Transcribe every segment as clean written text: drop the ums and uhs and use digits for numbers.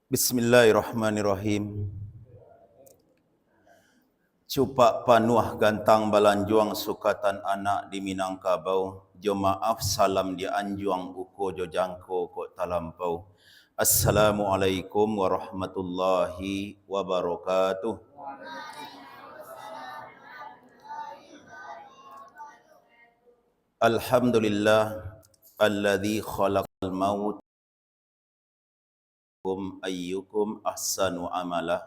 Bismillahirrahmanirrahim. Cupak panuah gantang balanjuang sukatan anak di Minangkabau. Jo maaf salam di anjuang uko jo jangko ko talampau. Assalamualaikum warahmatullahi wabarakatuh. Alhamdulillah alladzi khalaqal maut ayyukum ahsanu amala.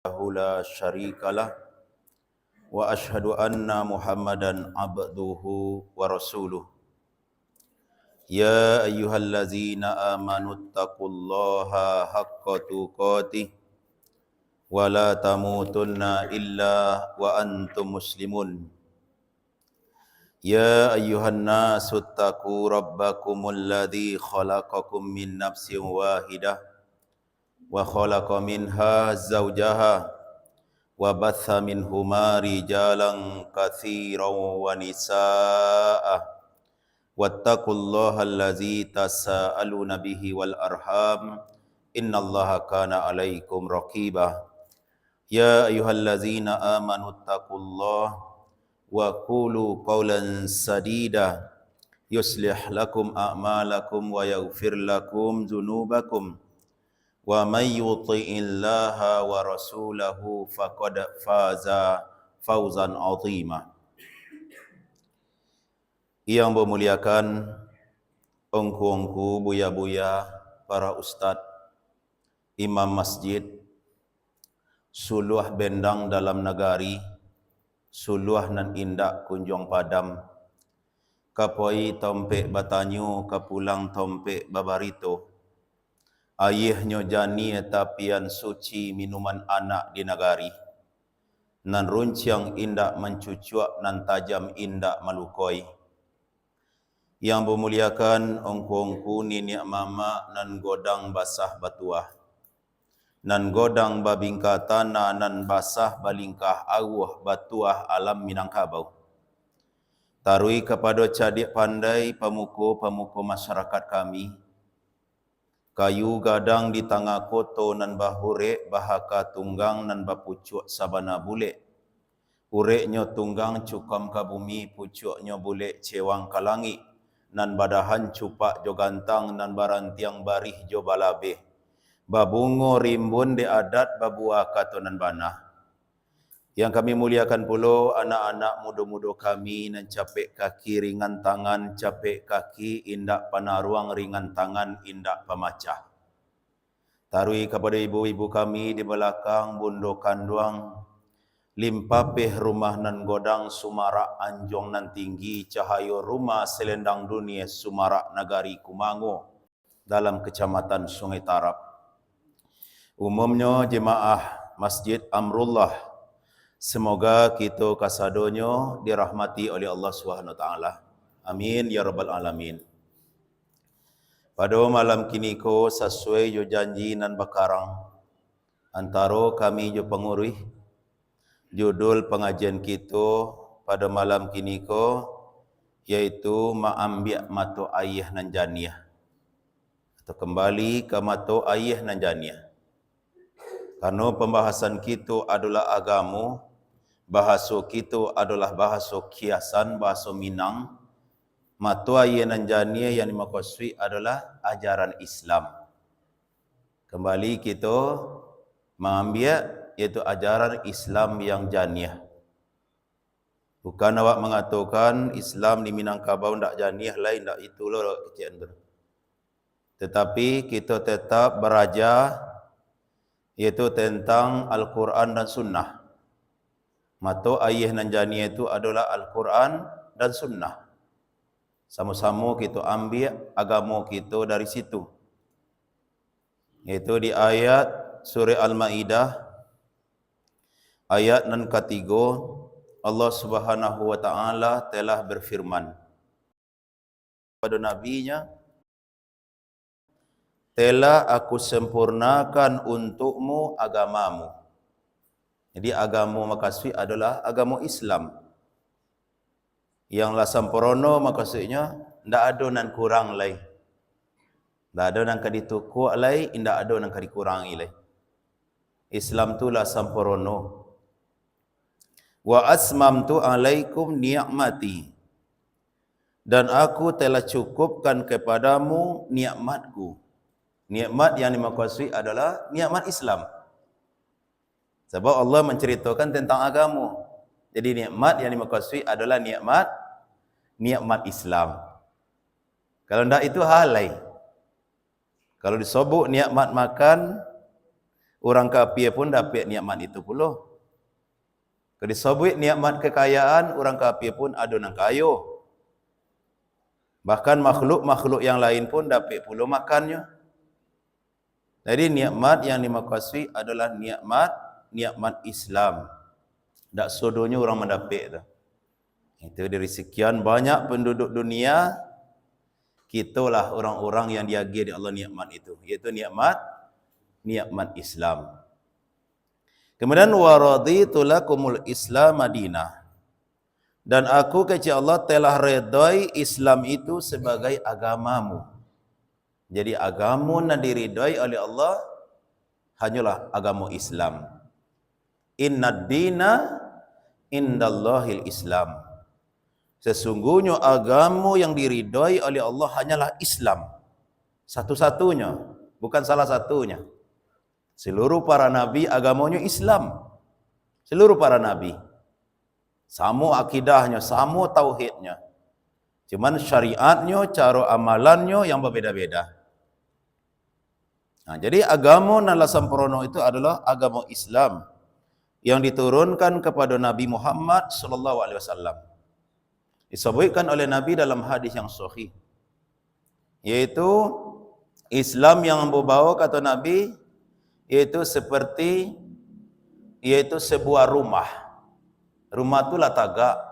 La syarikalah wa ashhadu anna Muhammadan abduhu wa rasuluh. Ya ayyuhallazina amanu taqullaha haqqa tuqatih wa la tamutunna illa wa antum muslimun. Ya ayyuhan nasu taqu rabbakumul ladzi khalaqakum min nafsin wahidah wa khalaqa minha zawjaha wa batha minhuma rijalan katsiran wa nisaa'a wattaqullaha allazi tasaaluna bihi wal arham innallaha kana alaikum raqiba. Ya ayyuhallazina amanu taqullaha wa qulu qawlan sadida yuslih lakum a'malakum wa yaghfir lakum dzunubakum wa may yuti'illaha wa rasulahu faqad faza fawzan 'azima. Yang memuliakan ongku-ongku, buya-buya, para ustad, imam masjid, suluh bendang dalam negari, suluh nan indak kunjung padam, kapoi tompek batanyu, kapulang tompek babarito, ayihnya jani tapian suci minuman anak di negari, nan runciang indak mencucuk, nan tajam indak malukoi. Yang memuliakan ongku-ongku nini mama nan godang basah batuah, nan godang babingka tanah, nan basah balingkah awuh batuah alam Minangkabau. Tarui kepada cadik pandai pemuko-pemuko masyarakat kami, kayu gadang di tengah koto nan bahure bahaka tunggang nan bapucuk sabana bulek. Ureknya tunggang cukam ka bumi, pucuknya bulek cewang ka langit. Nan badahan cupak jo gantang, nan barantiang barih jo balabeh. Babungo rimbun de adat babuah katonan banah. Yang kami muliakan pula anak-anak muda-muda kami nan capek kaki ringan tangan, capek kaki indak panaruang ringan tangan indak pemacah. Tarui kepada ibu-ibu kami di belakang bundo kanduang, limpapeh rumah nan godang Sumarak anjong nan tinggi, cahayo rumah selendang dunia Sumarak nagari Kumango dalam kecamatan Sungai Tarap. Umumnya jemaah Masjid Amrullah, semoga kita kasadonyo dirahmati oleh Allah SWT. Amin ya rabbal alamin. Pada malam kini ko sesuai jo janji nan bakarang antara kami jo pengurus. Judul pengajian kita pada malam kini ko yaitu ma'ambiak mato ayah nan janiah, atau kembali ke mato ayah nan janiah. Karena pembahasan kita adalah agama, bahasa kita adalah bahasa kiasan, bahasa Minang. Mato ayah nan janiah yang dimaksud adalah ajaran Islam. Kembali kita mengambil yaitu ajaran Islam yang janiah. Bukan awak mengatakan Islam di Minangkabau ndak janiah lain, ndak itu loh kecil. Tetapi kita tetap beraja yaitu tentang Al-Quran dan Sunnah. Mato ayah nan janiah itu adalah Al-Quran dan Sunnah. Sama-sama kita ambil agama kita dari situ. Yaitu di ayat surah Al-Maidah ayat nan ketiga, Allah Subhanahu wa taala telah berfirman pada nabinya, telah aku sempurnakan untukmu agamamu. Jadi agama maksud adalah agama Islam. Yang lah sempurna maksudnya ndak ada nan kurang lain. Tak ada nang kadi tukuk lai, indak ada nang kadi kurangi lai. Islam tu lah sampurno. Wa asmamtu alaikum ni'mati. Dan aku telah cukupkan kepadamu nikmatku. Nikmat yang dimaksud adalah nikmat Islam. Sebab Allah menceritakan tentang agama. Jadi nikmat yang dimaksud adalah nikmat Islam. Kalau tidak itu hal lain. Kalau disebut nikmat makan, orang kafir pun dapat nikmat itu pula. Kalau disebut nikmat kekayaan, orang kafir pun ada nang kaya. Bahkan makhluk-makhluk yang lain pun dapat pula makannya. Jadi nikmat yang dimaksud adalah nikmat Islam. Tak sodonya orang mendapat tu. Itu dari sekian banyak penduduk dunia, kitalah orang-orang yang diagih di Allah nikmat itu, iaitu nikmat Islam. Kemudian waraditu lakumul Islam Madinah. Dan aku kata Allah telah redai Islam itu sebagai agamamu. Jadi agama yang diridai oleh Allah hanyalah agama Islam. Innad dina indallahil Islam. Sesungguhnya agama yang diridai oleh Allah hanyalah Islam. Satu-satunya, bukan salah satunya. Seluruh para nabi agamanya Islam. Seluruh para nabi. Sama akidahnya, sama tauhidnya. Cuman syariatnya, cara amalannya yang berbeza-beza. Nah, jadi agama Nala Sampurno itu adalah agama Islam yang diturunkan kepada Nabi Muhammad sallallahu alaihi wasallam. Disebutkan oleh Nabi dalam hadis yang sahih, yaitu Islam yang membawa, kata Nabi, yaitu sebuah rumah. Rumah tu lah tagak,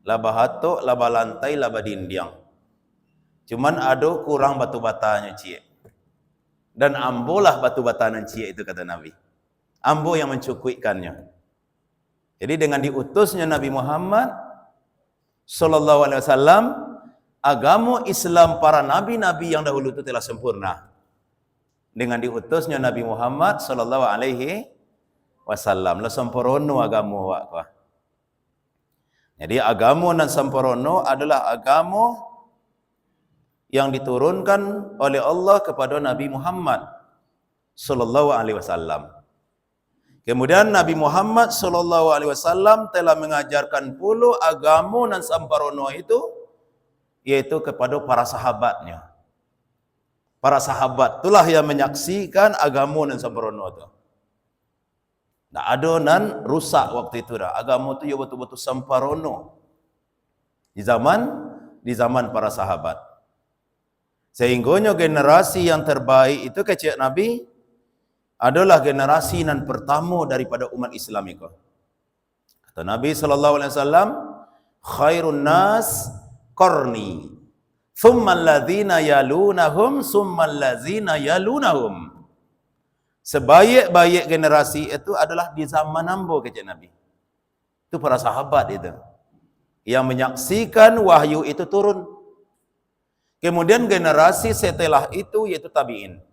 lah bahatuk, lah balantai, lah badindiang. Cuman ada kurang batu batanya cik. Dan ambolah batu batanya cik itu, kata Nabi. Ambo yang mencukupkannya. Jadi dengan diutusnya Nabi Muhammad sallallahu alaihi wasallam, agama Islam para nabi-nabi yang dahulu itu telah sempurna. Dengan diutusnya Nabi Muhammad sallallahu alaihi wasallam, la sempurna agama wak. Jadi agama nan sempurna adalah agama yang diturunkan oleh Allah kepada Nabi Muhammad sallallahu alaihi wasallam. Kemudian Nabi Muhammad sallallahu alaihi wasallam telah mengajarkan pula agama nan sampurna itu, yaitu kepada para sahabatnya. Para sahabat itulah yang menyaksikan agama nan sampurna itu. Tak ada nan rusak waktu itu dah. Agama itu ya betul-betul sampurna di zaman para sahabat. Sehingganya generasi yang terbaik itu kecil Nabi adalah generasi nan pertama daripada umat Islam itu. Kata Nabi sallallahu alaihi wasallam, khairun nas qarni, thumma alladhina yalunahum, thumma alladhina yalunahum. Sebaik-baik generasi itu adalah di zaman ambo, kata Nabi. Itu para sahabat itu yang menyaksikan wahyu itu turun. Kemudian generasi setelah itu yaitu tabi'in.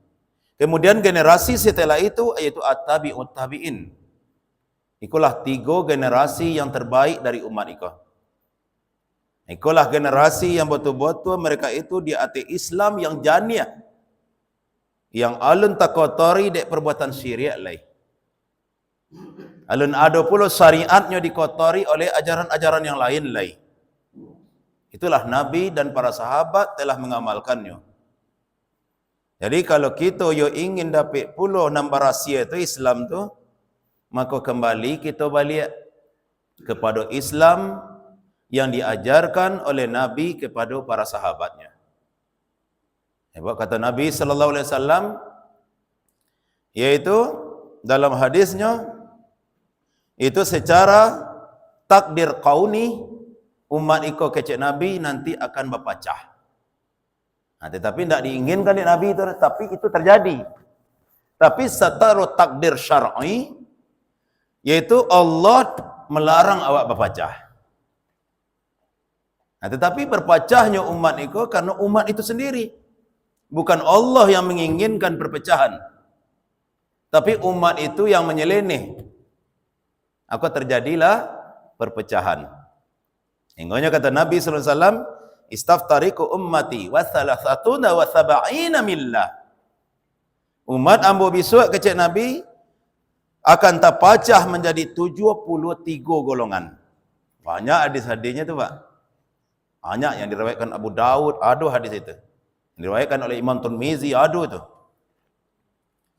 Kemudian generasi setelah itu yaitu at-tabi'ut tabi'in. Itulah 3 generasi yang terbaik dari umat itu. Itulah generasi yang betul-betul mereka itu di atas Islam yang janiah. Yang alun tak kotori dek perbuatan syirik lain. Alun ada pula syariatnya dikotori oleh ajaran-ajaran yang lain lain. Itulah Nabi dan para sahabat telah mengamalkannya. Jadi kalau kita yo ingin dapat puluh nombor rahsia itu Islam tu, maka kembali kita balik kepada Islam yang diajarkan oleh Nabi kepada para sahabatnya. Sebab kata Nabi sallallahu alaihi wasallam, yaitu dalam hadisnya, itu secara takdir kauni umat iko kecek Nabi nanti akan berpecah. Nah, tetapi tidak diinginkan oleh Nabi itu, tapi itu terjadi. Tapi secara takdir syar'i, yaitu Allah melarang awak berpecah. Nah, tetapi berpecahnya umat itu karena umat itu sendiri. Bukan Allah yang menginginkan perpecahan, tapi umat itu yang menyeleneh. Maka terjadilah perpecahan. Hingga kata Nabi sallallahu alaihi wasallam, "Istaftariqu ummati wa thalathuna wa sab'ina millah." Umat ambo besok kecek Nabi akan terpecah menjadi 73 golongan. Banyak hadis-hadisnya tu, Pak. Banyak yang diriwayatkan Abu Daud, ada hadis itu. Diriwayatkan oleh Imam Tirmizi, ada tu.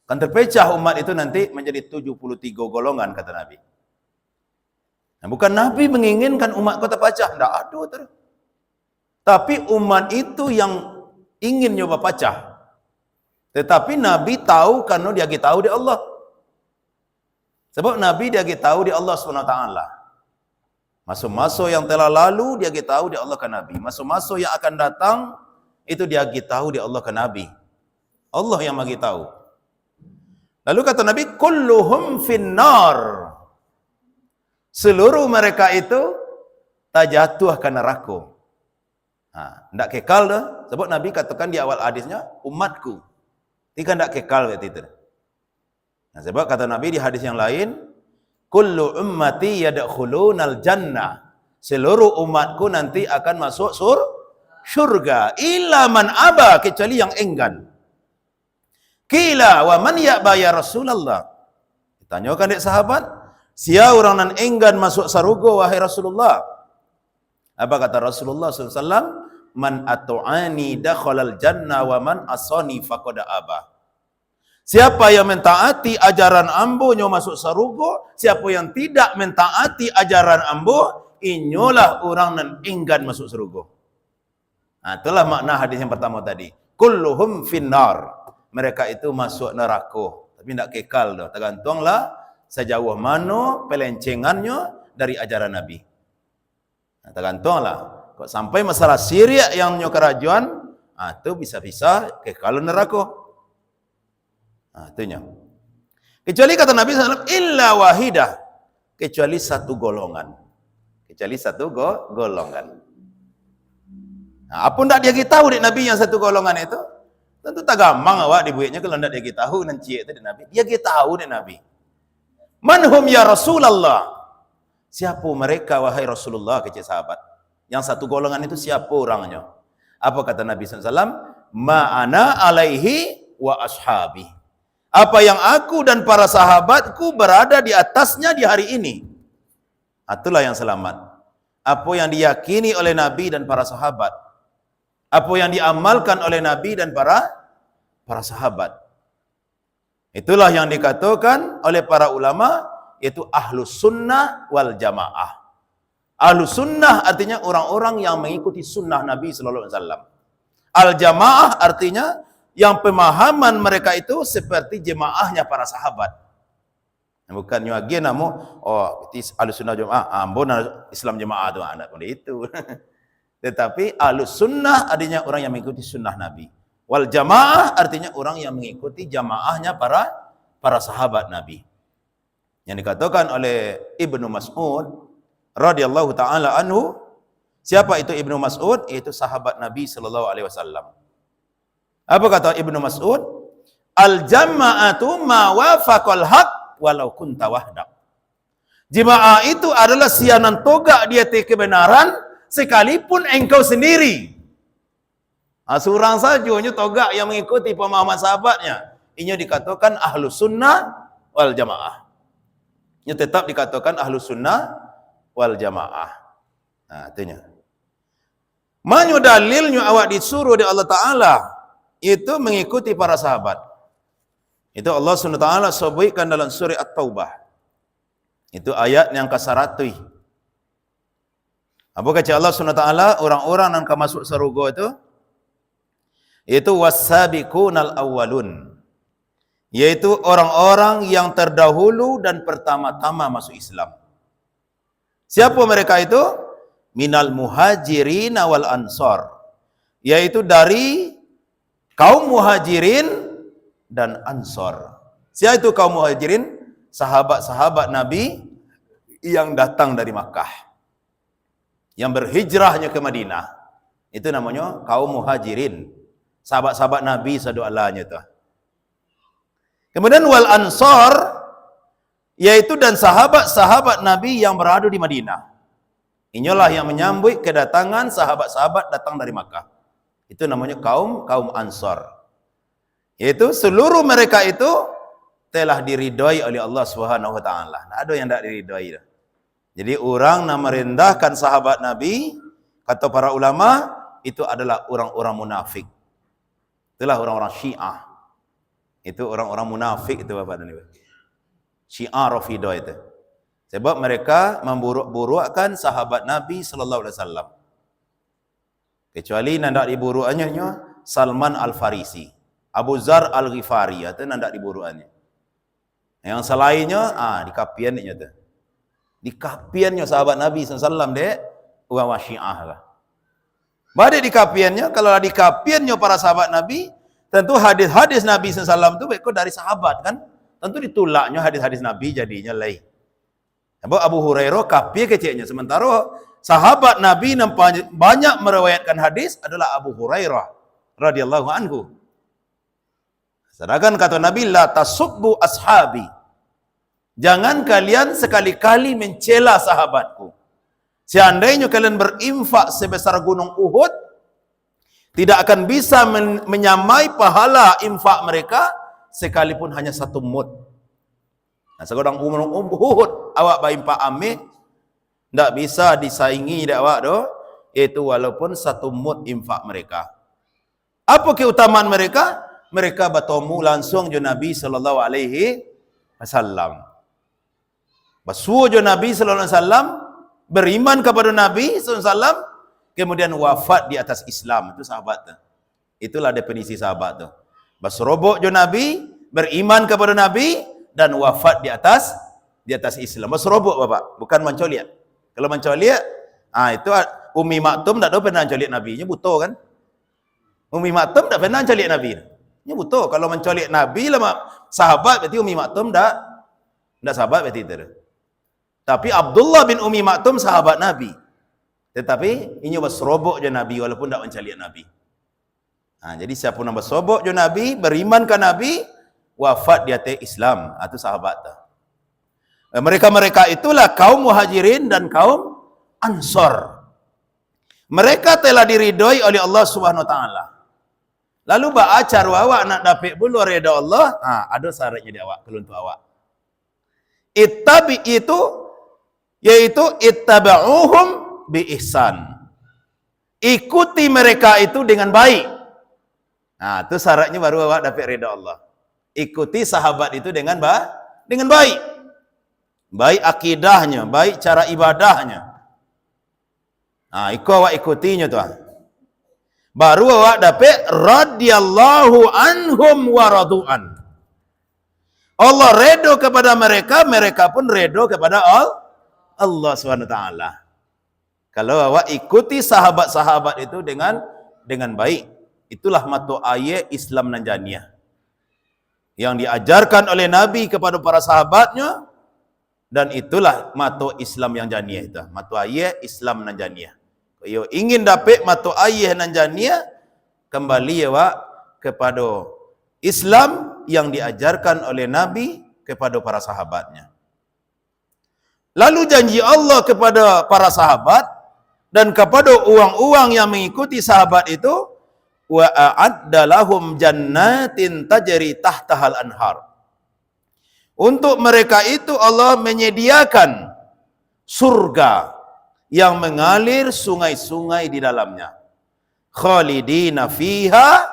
Kan terpecah umat itu nanti menjadi 73 golongan, kata Nabi. Nah, bukan Nabi menginginkan umat kau terpecah, tidak ada terus. Tapi umat itu yang ingin nyoba pecah. Tetapi Nabi tahu karena dia tahu di Allah. Sebab Nabi dia tahu di Allah SWT. Masa-masa yang telah lalu dia tahu di Allah kan Nabi. Masa-masa yang akan datang itu dia tahu di Allah kan Nabi. Allah yang bagi tahu. Lalu kata Nabi, kulluhum finnar. Seluruh mereka itu terjatuh ke neraka. Tidak kekal dah. Sebab Nabi katakan di awal hadisnya, umatku. Tidak kekal begitu. Nah, sebab kata Nabi di hadis yang lain, kullu ummati yadkhulunal jannah. Seluruh umatku nanti akan masuk surga. Illa man aba, kecuali yang enggan. Qila wa man ya'ba ya Rasulullah. Ditanyakan dek sahabat, siapa orang nan enggan masuk surga wahai Rasulullah? Apa kata Rasulullah SAW? Man atu'ani dakhalal jannah wa man asani faqad aba. Siapa yang mentaati ajaran ambo nyo masuk surga, siapa yang tidak mentaati ajaran ambo, inyolah orang nan enggan masuk surga. Nah, itulah makna hadis yang pertama tadi. Kulluhum finnar. Mereka itu masuk neraka, tapi tidak kekal dah. Tergantunglah sejauh mana pelencengannya dari ajaran Nabi. Nah, tergantunglah. Kok sampai masalah Syria yang nyo kerajaan, itu bisa-bisa kekal neraka. Itunya. Kecuali kata Nabi SAW, illa wahidah. Kecuali satu golongan. Kecuali satu golongan. Nah, apa tak dia tahu di Nabi yang satu golongan itu? Tentu tak gampang awak dibuatnya kalau tidak dia tahu dan cik itu di Nabi. Dia tahu di Nabi. Manhum ya Rasulullah. Siapa mereka wahai Rasulullah, kecil sahabat? Yang satu golongan itu siapa orangnya? Apa kata Nabi SAW? Ma'ana alaihi wa ashabi. Apa yang aku dan para sahabatku berada di atasnya di hari ini. Itulah yang selamat. Apa yang diyakini oleh Nabi dan para sahabat. Apa yang diamalkan oleh Nabi dan para sahabat. Itulah yang dikatakan oleh para ulama, yaitu ahlus sunnah wal jamaah. Ahlus sunnah artinya orang-orang yang mengikuti sunnah Nabi sallallahu alaihi wasallam. Al jamaah artinya yang pemahaman mereka itu seperti jemaahnya para sahabat. Bukan lagi namu, itu ahlus sunnah jamaah, ambon Islam jemaah tu anak pun itu. Tetapi ahlus sunnah artinya orang yang mengikuti sunnah Nabi. Wal jamaah artinya orang yang mengikuti jamaahnya para sahabat Nabi. Yang dikatakan oleh Ibnu Mas'ud radhiyallahu taala anhu, siapa itu Ibnu Mas'ud? Itu sahabat Nabi sallallahu alaihi wasallam. Apa kata Ibnu Mas'ud? Al jama'atu ma wafaqal haq walau kunta wahdak. Jemaah itu adalah sianan toga dia kebenaran sekalipun engkau sendiri. Seorang saja toga yang mengikuti pemahaman sahabatnya. Ini dikatakan ahlus sunnah wal jamaah. Ini tetap dikatakan ahlus sunnah wal jamaah. Nah, itunya. Manyu dalilnya awak disuruh di Allah Ta'ala itu mengikuti para sahabat. Itu Allah SWT sebutkan dalam surah At-Taubah. Itu ayat yang ke-100. Apa kata Allah SWT, orang-orang yang akan masuk surga itu was-sabiqunal awwalun, yaitu orang-orang yang terdahulu dan pertama-tama masuk Islam. Siapa mereka itu? Minal muhajirin wal ansar, yaitu dari kaum muhajirin dan ansar. Siapa itu kaum muhajirin? Sahabat-sahabat Nabi yang datang dari Makkah, yang berhijrahnya ke Madinah. Itu namanya kaum muhajirin. sahabat-sahabat Nabi sadu'alanya tu. Kemudian wal ansar, yaitu dan sahabat-sahabat Nabi yang berada di Madinah. Inilah yang menyambut kedatangan sahabat-sahabat datang dari Makkah. Itu namanya kaum Ansar. Yaitu seluruh mereka itu telah diridhai oleh Allah Subhanahu wa taala. Tidak ada yang tidak diridhai. Jadi orang yang merendahkan sahabat Nabi, kata para ulama, itu adalah orang-orang munafik. Itulah orang-orang Syiah. Itu orang-orang munafik itu Bapak dan Ibu. Syiah Rafidah itu. Sebab mereka memburuk-burukkan sahabat Nabi sallallahu alaihi wasallam. Kecuali nandak diburukannya Salman Al-Farisi, Abu Zar Al-Ghifari itu nandak diburukannya. Yang selainnya dikapiannya tu. Dikapiannya sahabat Nabi sallallahu alaihi wasallam dek orang Syiah lah. Badai dikapiannya, kalau dikapiannya para sahabat Nabi, tentu hadis-hadis Nabi sallallahu alaihi wasallam tu baik dari sahabat kan? Tentu ditolaknya hadis-hadis Nabi jadinya lain. Sebab Abu Hurairah kapir kecilnya, sementara sahabat Nabi yang banyak meriwayatkan hadis adalah Abu Hurairah radhiyallahu anhu. Sedangkan kata Nabi, la tasubbu ashabi. Jangan kalian sekali-kali mencela sahabatku. Seandainya kalian berinfak sebesar gunung Uhud, tidak akan bisa menyamai pahala infak mereka sekalipun hanya 1 mud. Nah, sekarang gunung Uhud awak berinfak amih, tidak bisa disaingi dak awak doh, itu walaupun 1 mud infak mereka. Apa keutamaan mereka? Mereka bertemu langsung dengan Nabi sallallahu alaihi wasallam. Basuh dengan Nabi sallallahu alaihi wasallam, beriman kepada Nabi sallallahu alaihi wasallam, kemudian wafat di atas Islam. Itu sahabat tu. Itulah definisi sahabat tu. Berserobok dengan Nabi, beriman kepada Nabi dan wafat di atas Islam. Berserobok Bapak, bukan mencoliak. Kalau mencoliak, itu Umi Maktum tak tahu pernah mencoliak Nabi, nya buta kan? Umi Maktum tak pernah mencoliak Nabi. Nya buta. Kalau mencoliak Nabi lah sahabat, berarti Umi Maktum tak sahabat berarti itu. Tapi Abdullah bin Umi Maktum sahabat Nabi. Tetapi ini berserobok je Nabi walaupun tak mencoliak Nabi. Jadi siapa yang berserobok je Nabi, beriman ke Nabi, wafat di atas Islam, itu sahabat tu. Mereka-mereka itulah kaum Muhajirin dan kaum Ansar. Mereka telah diridhoi oleh Allah Subhanahu wa taala. Lalu ba'acar awak nak dapat bulu redha Allah, ada syaratnya di awak, kalau untuk awak. Ittabi itu yaitu ittaba'uhum bi ihsan. Ikuti mereka itu dengan baik. Itu syaratnya baru awak dapat redha Allah. Ikuti sahabat itu dengan baik. Baik akidahnya, baik cara ibadahnya. Awak ikutinya tuan. Baru awak dapat radhiyallahu anhum wa radu'an. Allah redha kepada mereka, mereka pun redha kepada Allah SWT. Kalau awak ikuti sahabat-sahabat itu dengan baik, itulah mata ayat Islam nan janiyah yang diajarkan oleh Nabi kepada para sahabatnya, dan itulah mata Islam yang janiyah itu, mata ayat Islam nan janiyah. Kalau ingin dapat mata ayat nan janiyah, kembali awak kepada Islam yang diajarkan oleh Nabi kepada para sahabatnya. Lalu janji Allah kepada para sahabat dan kepada orang-orang yang mengikuti sahabat itu, wa a'adda lahum jannatin tajri tahtahal anhar. Untuk mereka itu Allah menyediakan surga yang mengalir sungai-sungai di dalamnya. Khalidina fiha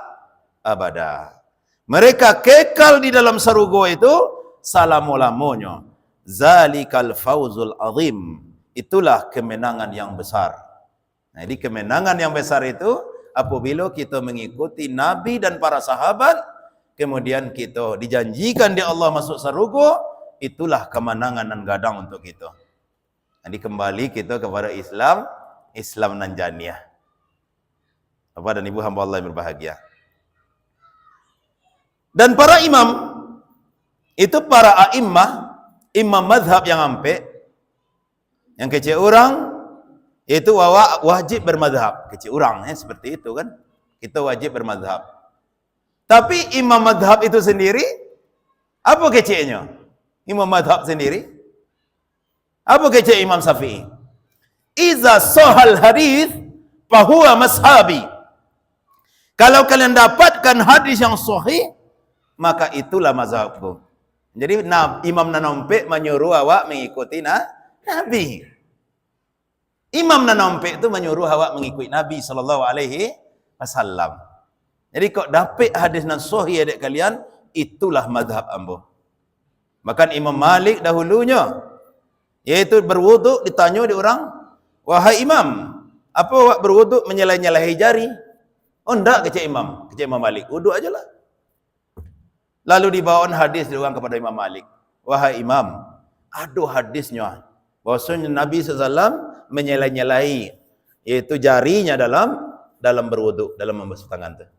abada. Mereka kekal di dalam surga itu selama-lamanya. Zalikal fawzul azim. Itulah kemenangan yang besar. Jadi kemenangan yang besar itu apabila kita mengikuti Nabi dan para sahabat, kemudian kita dijanjikan di Allah masuk surga, itulah kemenangan dan gadang untuk kita. Jadi kembali kita kepada Islam nan janiyah. Bapak dan Ibu hamba Allah yang berbahagia. Dan para imam, itu para a'immah, imam mazhab yang ampe, yang kecil orang, itu wajib bermazhab. Kecil orang, seperti itu kan. Kita wajib bermazhab. Tapi imam madhab itu sendiri, apa keceknya? Imam madhab sendiri, apa kecek Imam Syafi'i? Iza sahal hadis, fahuwa mashabi. Kalau kalian dapatkan hadis yang sahih, maka itulah mazhabku. Jadi Imam Nanompek menyuruh awak mengikuti Nabi. Imam Nanompek itu menyuruh awak mengikuti Nabi SAW. Jadi kok dapat hadis nan sahih adik kalian, itulah mazhab ambo. Bahkan Imam Malik dahulunya, yaitu berwuduk, ditanya di orang, wahai Imam, apa awak berwuduk menyelai-nyelai jari? Oh enggak, kecik Imam Malik, wuduk aja lah. Lalu dibawakan hadis diorang kepada Imam Malik. Wahai Imam, ada hadisnya bahwasanya Nabi SAW menyelai-nyelai, yaitu jarinya dalam berwuduk, dalam membasuh tangan tu.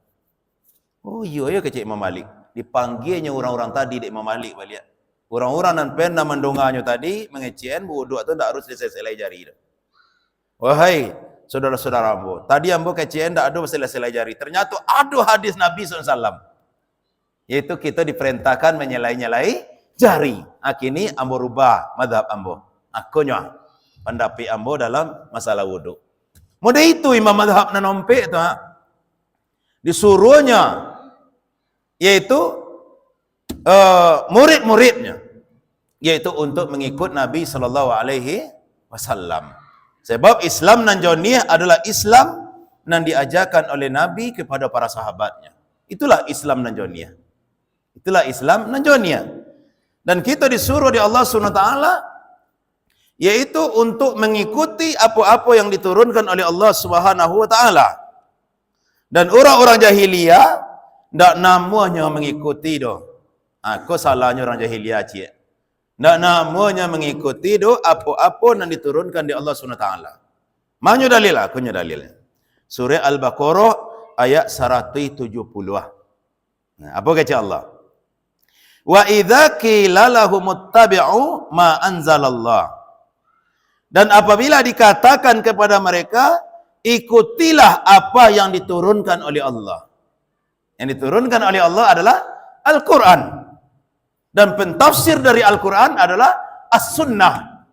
Oh iya kecik Imam Malik. Dipanggilnya orang-orang tadi di Imam Malik balik. Orang-orang yang pernah mendonganya tadi mengecen berwuduk tu tak harus selai jari. Wahai saudara-saudara ambo, tadi ambo kecen tak ada selai jari. Ternyata ada hadis Nabi SAW. Yaitu kita diperintahkan menyelai-nyelai jari. Kini ambo rubah madhab ambo. Akunya pendapat ambo dalam masalah wuduk. Mudah itu imam madhab Nanompek itu disuruhnya, yaitu murid-muridnya, yaitu untuk mengikut Nabi SAW. Sebab Islam nan joniyah adalah Islam nan diajarkan oleh Nabi kepada para sahabatnya. Itulah Islam nan joniyah. Itulah Islam nanjoniyah. Dan kita disuruh di Allah SWT, yaitu untuk mengikuti apa-apa yang diturunkan oleh Allah SWT. Dan orang-orang jahiliyah tak namanya mengikuti doh. Aku salahnya orang jahiliyah cik. Tak namanya mengikuti doh apa-apa yang diturunkan di Allah SWT. Mana dalil? Akunya dalil. Surah Al-Baqarah ayat 170. Apa kata Allah? Wa idza qila lahum ittabi'u ma anzalallah. Dan apabila dikatakan kepada mereka, ikutilah apa yang diturunkan oleh Allah. Yang diturunkan oleh Allah adalah Al-Quran. Dan pentafsir dari Al-Quran adalah As-Sunnah.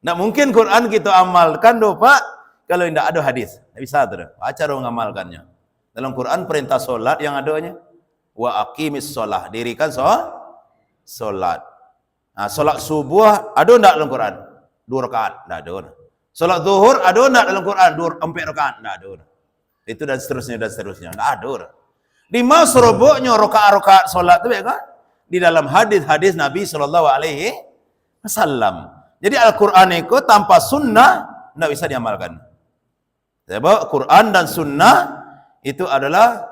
Tak mungkin Quran kita amalkan doh Pak, kalau tidak ada hadis. Tak bisa tu. Cara mengamalkannya. Dalam Quran perintah solat yang adanya. Wa aqimis solah, dirikan solat. Solat subuh ada tak dalam Quran? 2 rakaat, tak ada. Solat zuhur ada tak dalam Quran? 4 rakaat, tak ada. Itu dan seterusnya, tak ada. Di mana seroboknya rakaat-rakaat solat tu kan? Di dalam hadis-hadis Nabi SAW. Jadi Al-Quran itu tanpa sunnah tak bisa diamalkan. Sebab Quran dan sunnah itu adalah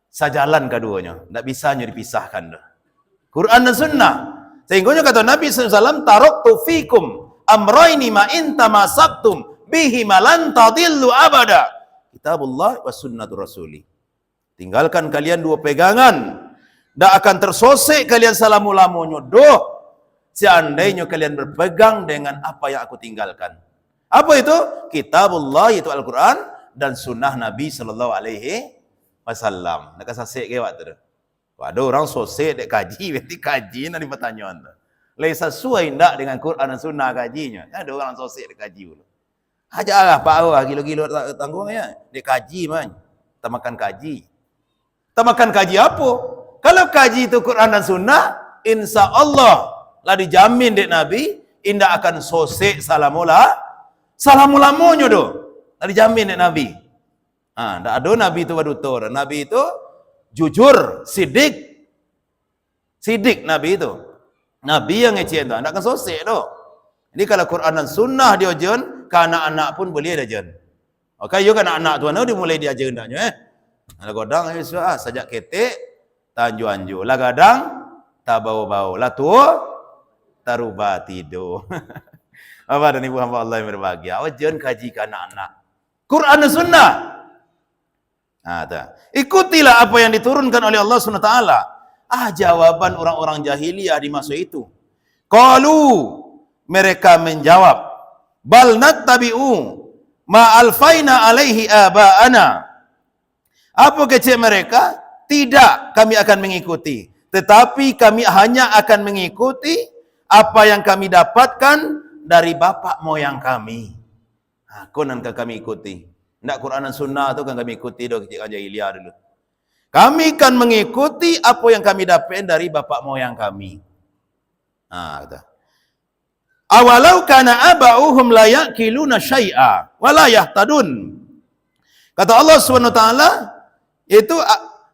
sajalan keduanya, tak bisa dipisahkan. Quran dan sunnah. Sehingga kata Nabi SAW, taraktu fikum amrayni ma in tamassaktum bihi lan tadillu abada. Kitabullah wa sunnatur rasuli. Tinggalkan kalian 2 pegangan, tak akan tersosek kalian selama-lamanya. Doh, seandainya kalian berpegang dengan apa yang aku tinggalkan. Apa itu? Kitabullah, itu Al-Quran, dan sunnah Nabi SAW. Nak sasek ke waktu tu. Ada orang sosek dek kaji, berarti kaji nak dipertanyaan tu. Laisa sesuai ndak dengan Quran dan sunnah kajinya. Ada orang sosek dek kaji dulu. Hajarlah Pak Allah gilo-gilo tanggung ya. Dek kaji man. Kita makan kaji. Kita makan kaji apa? Kalau kaji itu Quran dan sunnah, insya-Allah lah dijamin dek Nabi indak akan sosek salamulamanya doh. Lah dijamin dek Nabi. Tak ada Nabi itu berdutur. Nabi itu jujur, sidik Nabi itu. Nabi yang ngecen tu, tak akan sosek tu. Jadi kalau Quran dan sunnah dia jen, ke anak-anak pun boleh dia jen. Okay, you kan anak-anak tu dia mulai dia jen daknya Lah godang sajak ketek tanju-anju. Lah gadang tak bau-bau. Lah tua taruba tidur. Bapak dan Ibu hamba Allah yang berbahagia. Awak jen kaji ke anak-anak. Quran dan sunnah. Ikutilah apa yang diturunkan oleh Allah SWT. Jawaban orang-orang jahiliyah di masa itu. Qalu, mereka menjawab, bal nattabi'u ma alfaina alaihi aba'ana. Apa kecil mereka? Tidak kami akan mengikuti. Tetapi kami hanya akan mengikuti apa yang kami dapatkan dari bapak moyang kami. Konon kan kami ikuti. Tidak Quran dan Sunnah tu kan kami ikuti dulu kecil jahiliyah dulu. Kami kan mengikuti apa yang kami dapatkan dari bapak moyang kami. Kata. Awalau kana aba'uhum la ya'kiluna syai'a wa la yahtadun. Kata Allah SWT, itu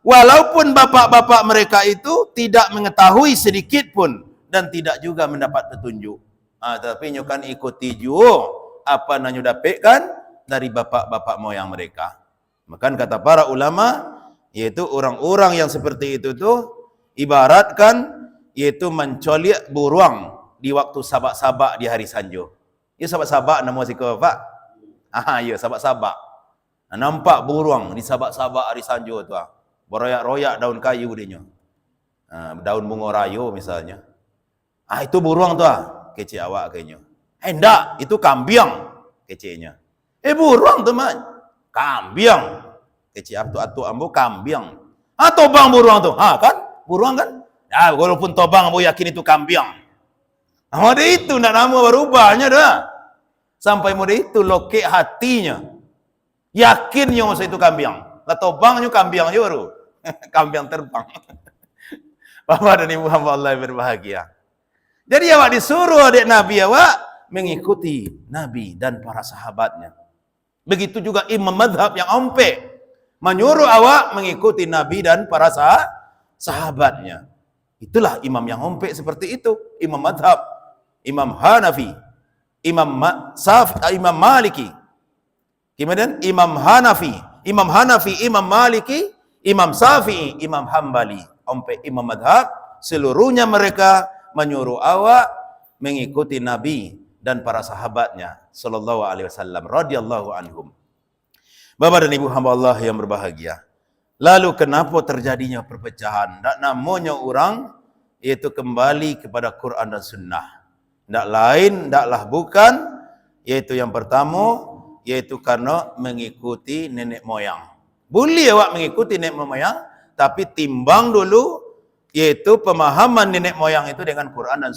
walaupun bapak-bapak mereka itu tidak mengetahui sedikit pun dan tidak juga mendapat petunjuk. Tapi nyokan ikuti juga apa yang dapatkan dari bapak-bapak moyang mereka. Maka kata para ulama, yaitu orang-orang yang seperti itu tuh ibaratkan yaitu mencolik burung di waktu sabak-sabak di hari sanjo. Ya sabak-sabak nama si Pak. Ya sabak-sabak. Nampak burung di sabak-sabak hari sanjo tu. Beroyak-royak daun kayu dia. Daun bunga rayo misalnya. Itu burung tu. Kecil awak kayaknya. Enggak, itu kambing kecilnya. Burung teman. Kambing. Kecil atu ambo kambing. Tobang burung tu. Kan? Burung kan? Walaupun tobang ambo yakin itu kambing. Mode itu nak nama berubahnya dah. Sampai mode itu lokek hatinya. Yakinnya masa itu kambing. Lah tobangnya kambing je baru. Kambing terbang. Bapak dan Ibu hamba Allah yang berbahagia. Jadi awak disuruh adik Nabi awak mengikuti Nabi dan para sahabatnya. Begitu juga imam madhab yang ompek menyuruh awak mengikuti Nabi dan para sahabatnya. Itulah imam yang ompek seperti itu. Imam madhab, Imam Hanafi, Imam Maliki. Kemudian Imam Hanafi, Imam Maliki, Imam Syafi'i, Imam Hambali. Ompek imam madhab, seluruhnya mereka menyuruh awak mengikuti Nabi dan para sahabatnya sallallahu alaihi wasallam radhiyallahu anhum. Bapak dan Ibu hamba Allah yang berbahagia. Lalu kenapa terjadinya perpecahan? Tak namanya orang yaitu kembali kepada Quran dan Sunnah. Tak lain, taklah bukan yaitu yang pertama yaitu karena mengikuti nenek moyang. Boleh awak mengikuti nenek moyang, tapi timbang dulu yaitu pemahaman nenek moyang itu dengan Quran dan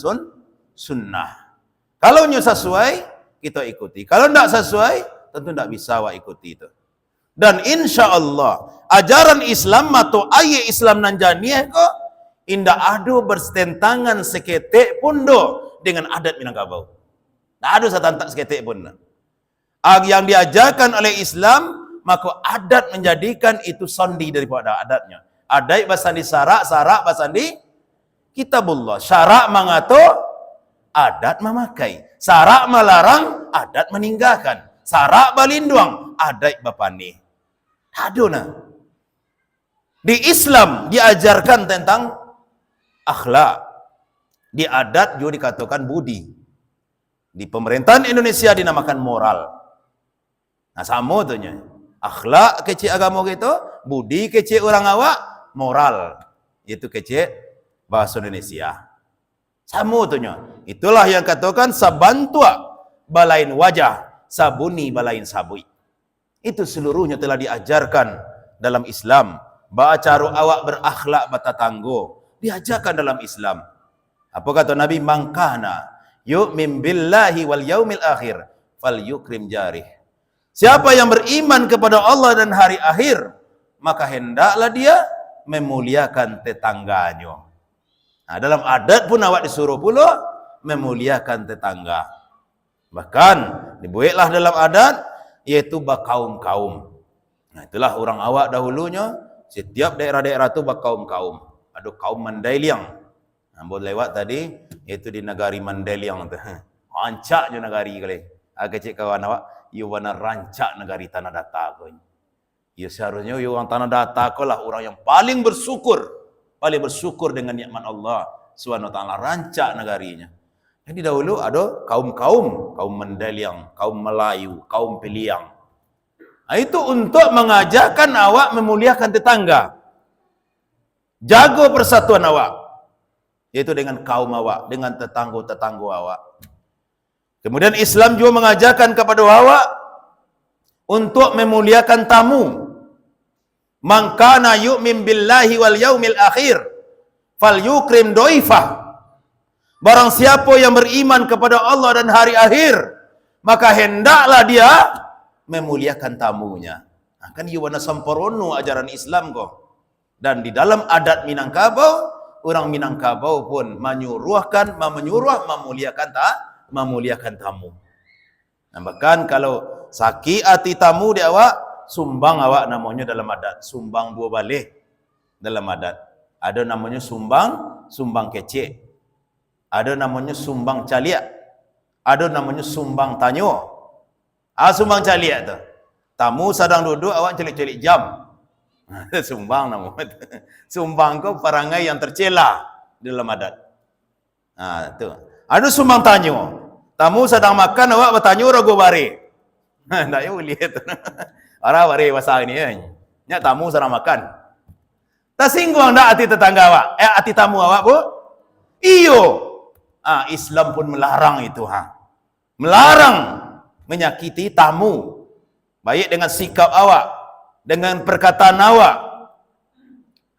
Sunnah. Kalau sesuai, kita ikuti. Kalau tidak sesuai, tentu tidak bisa awak ikuti itu. Dan insya Allah, ajaran Islam atau ayat Islam nan janiah kok indah ada bersetentangan seketik pun do dengan adat Minangkabau. Tak ada setantak seketik pun. Yang diajarkan oleh Islam, maka adat menjadikan itu sondi daripada adatnya. Adat basandi sarak, sarak basandi kitabullah. Syarak mengatur, adat memakai. Sarak melarang, adat meninggalkan. Sarak balindung, adat bapani. Aduna. Di Islam diajarkan tentang akhlak. Di adat juga dikatakan budi. Di pemerintahan Indonesia dinamakan moral. Nah sama tuhnya. Akhlak kecil agama kita, budi kecil orang awak, moral. Itu kecil bahasa Indonesia. Sama tuhnya. Itulah yang katakan sabantua balain wajah, sabuni balain sabui. Itu seluruhnya telah diajarkan dalam Islam. Ba'acaru awak berakhlak batatanggo. Diajarkan dalam Islam. Apa kata Nabi? Mangkana yu'min billahi wal yaumil akhir fal yukrim jarih. Siapa yang beriman kepada Allah dan hari akhir, maka hendaklah dia memuliakan tetangganya. Nah, dalam adat pun awak disuruh pula memuliakan tetangga. Bahkan dibuatlah dalam adat yaitu berkaum-kaum. Nah, itulah orang awak dahulunya, setiap daerah-daerah itu berkaum-kaum. Ada kaum Mandailing. Nah, boleh lewat tadi, yaitu di negari Mandailing. Rancaknya negari kali. Kecil kawan awak, you wana rancak negari Tanah Datar. Ya seharusnya you orang Tanah Datar lah orang yang paling bersyukur. Paling bersyukur dengan nikmat Allah Subhanahu wa taala, rancak negarinya. Jadi dahulu ada kaum-kaum, kaum Mandailing, kaum Melayu, kaum Piliang. Nah, itu untuk mengajarkan awak memuliakan tetangga. Jaga persatuan awak. Yaitu dengan kaum awak, dengan tetangga-tetangga awak. Kemudian Islam juga mengajarkan kepada awak untuk memuliakan tamu. Man kana yu'min billahi wal yaumil akhir falyukrim doifah. Barang siapa yang beriman kepada Allah dan hari akhir, maka hendaklah dia memuliakan tamunya. Nah, kan iwana samporono ajaran Islam kok. Dan di dalam adat Minangkabau, orang Minangkabau pun menyuruh memuliakan tamu. Nah, bahkan kalau sakit hati tamu di awak, sumbang awak namanya dalam adat, sumbang dua balik dalam adat. Ada namanya sumbang kecek. Ada namanya sumbang caliak. Ada namanya sumbang tanyo. Sumbang caliak tu. Tamu sedang duduk, awak celik-celik jam. Sumbang namanya. Sumbang kau perangai yang tercela dalam adat. Tu. Ada sumbang tanyo. Tamu sedang makan, awak bertanyo ragu bari. Tak boleh tu. Orang bari bahasa ini ya. Nyak tamu sedang makan. Tak singgung tak hati tetangga awak? Hati tamu awak bu? Iyo. Islam pun melarang itu. Melarang menyakiti tamu. Baik dengan sikap awak, dengan perkataan awak.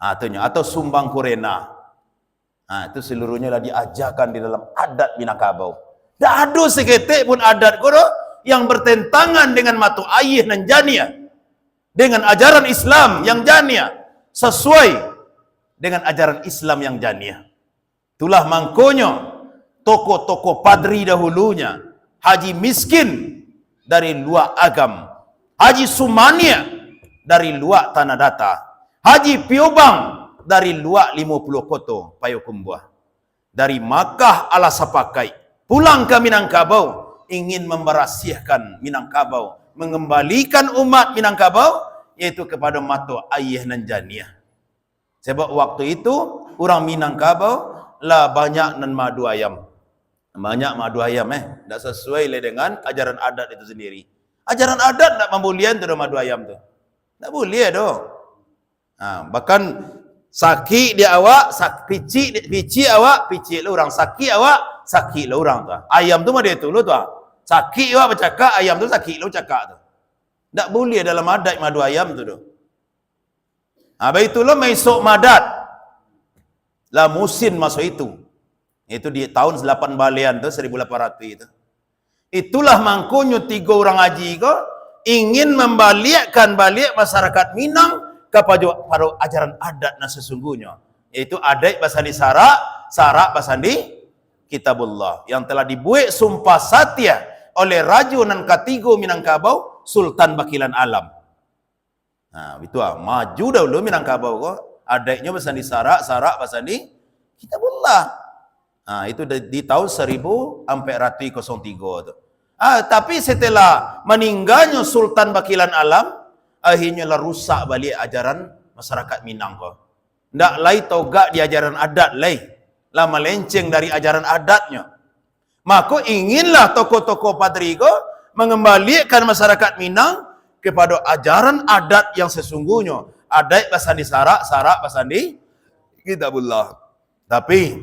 Atau sumbang kurena. Itu seluruhnya lah diajarkan di dalam adat Minangkabau. Tak ada seketik pun adat koro yang bertentangan dengan matu ayah dan jania. Dengan ajaran Islam yang jania. Sesuai dengan ajaran Islam yang jania. Itulah mangkonya tokoh-tokoh padri dahulunya, Haji Miskin dari luar Agam, Haji Sumania dari luar Tanah Data, Haji Piobang dari luar 50 koto Payakumbuh, dari Makkah ala Sapakai pulang ke Minangkabau, ingin memberasiahkan Minangkabau, mengembalikan umat Minangkabau yaitu kepada matu ayah dan janiah. Sebab waktu itu orang Minangkabau lah banyak nan madu ayam. Banyak madu ayam tak sesuai dengan ajaran adat itu sendiri. Ajaran adat tak membolehkan tu madu ayam tu. Tak boleh tu. Bahkan sakit dia awak, pici awak, pici lah orang, sakit awak, sakit lah orang tu. Ayam tu mah dia tu tu. Sakit awak bercakap, ayam tu sakit lah bercakap tu. Tak boleh dalam adat madu ayam tu tu. Baitulah mesok madat. Lah musim masuk itu. Itu di tahun 8 balian tu 1800 itu. Itulah mangkonyo 3 orang haji ko ingin membalikkan balik masyarakat Minang kepada ajaran adat yang sesungguhnya. Yaitu adat basandi sarak basandi Kitabullah yang telah dibuat sumpah satya oleh Raja nan ketiga Minangkabau, Sultan Bakilan Alam. Itu maju dahulu Minangkabau ko adatnya basandi sarak basandi Kitabullah. Itu di tahun 1403 tu. Tapi setelah meninggalnya Sultan Bakilan Alam, akhirnya lah rusak balik ajaran masyarakat Minang ko. Ndak lai togak di ajaran adat lai. Lah melenceng dari ajaran adatnya. Maka inginlah tokoh-tokoh padri ko mengembalikan masyarakat Minang kepada ajaran adat yang sesungguhnya. Adat basandi sarak basandi Kitabullah. Tapi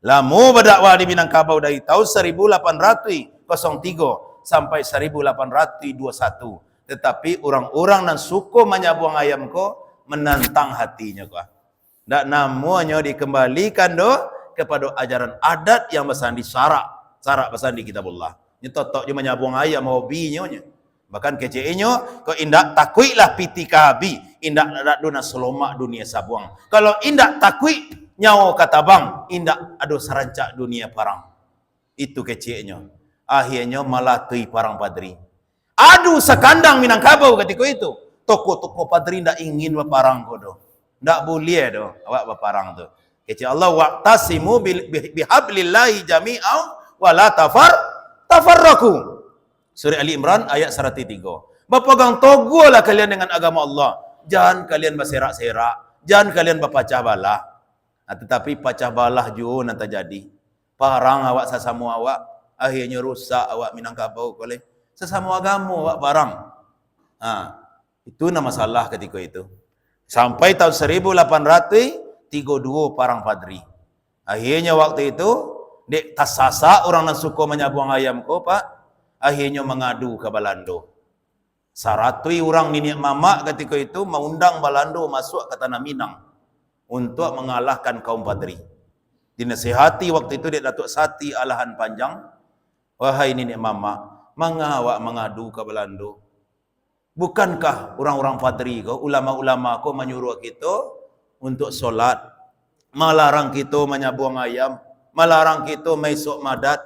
lamu berdakwah di Minangkabau dari tahun 1803 sampai 1821. Tetapi orang-orang yang suka menyabuang ayam ko menantang hatinya ko. Tak namanya dikembalikan kepada ajaran adat yang basandi sarak basandi Kitabullah. Ini totok je menyabuang ayam hobinya. Bahkan keceknya kau indak takuilah piti kahabi, indak nak dona selomak dunia sabuang. Kalau indak takui nyawa kata bang, indak ada serancak dunia parang. Itu keceknya. Akhirnya malah tui parang padri. Adu sekandang Minangkabau ketika itu. Tokoh-tokoh padri ndak ingin berparang kodo. Ndak boleh do awak berparang tu. Kecek Allah waqtasimu bihablillahi jami'an wa la tafarraqu. Surah Ali Imran ayat 103. Berpegang teguhlah kalian dengan agama Allah. Jangan kalian berserak-serak, jangan kalian berpecah belah. Tetapi pecah belah juga nanti jadi. Parang awak sesama awak, akhirnya rusak awak Minangkabau oleh sesama agama awak parang. Itu nama masalah ketika itu. Sampai tahun 1832 parang padri. Akhirnya waktu itu dek tasasa orang yang suka menyabuang ayam ko pak, akhirnya mengadu ke Balando. 100 orang nini mamak ketika itu mengundang Belanda masuk ke tanah Minang untuk mengalahkan kaum Padri. Dinasihati waktu itu dia Datuk Sati Alahan Panjang, wahai nini mamak, mengawak mengadu ke Belanda. Bukankah orang-orang Padri kau, ulama-ulama kau menyuruh kita untuk solat, melarang kita menyabuang ayam, melarang kita mesok madat.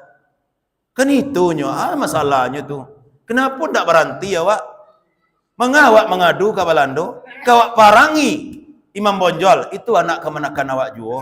Kan itunya, masalahnya tu. Kenapa tak berhenti awak? Mengawak mengadu ke Belanda, kawak parangi Imam Bonjol, itu anak kemanakan awak juo.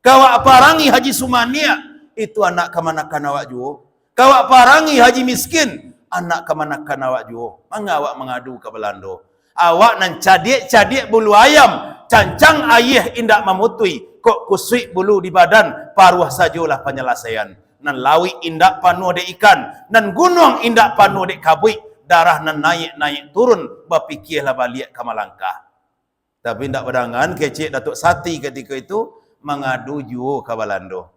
Kawak parangi Haji Sumania, itu anak kemanakan awak juo. Kawak parangi Haji Miskin, anak kemanakan awak juo. Mengawak mengadu ke Belanda. Awak nan cadik-cadik bulu ayam, cancang ayah indak memutui, kok kusui bulu di badan, paruah sajalah penyelesaian. Nan lawi indak panuh de ikan, nan gunung indak panuh de kabui, darah nan naik turun, berfikirlah balik ke Malangkah. Tapi tidak berdangan, kecik Datuk Sati ketika itu mengadu juo ke Belanda.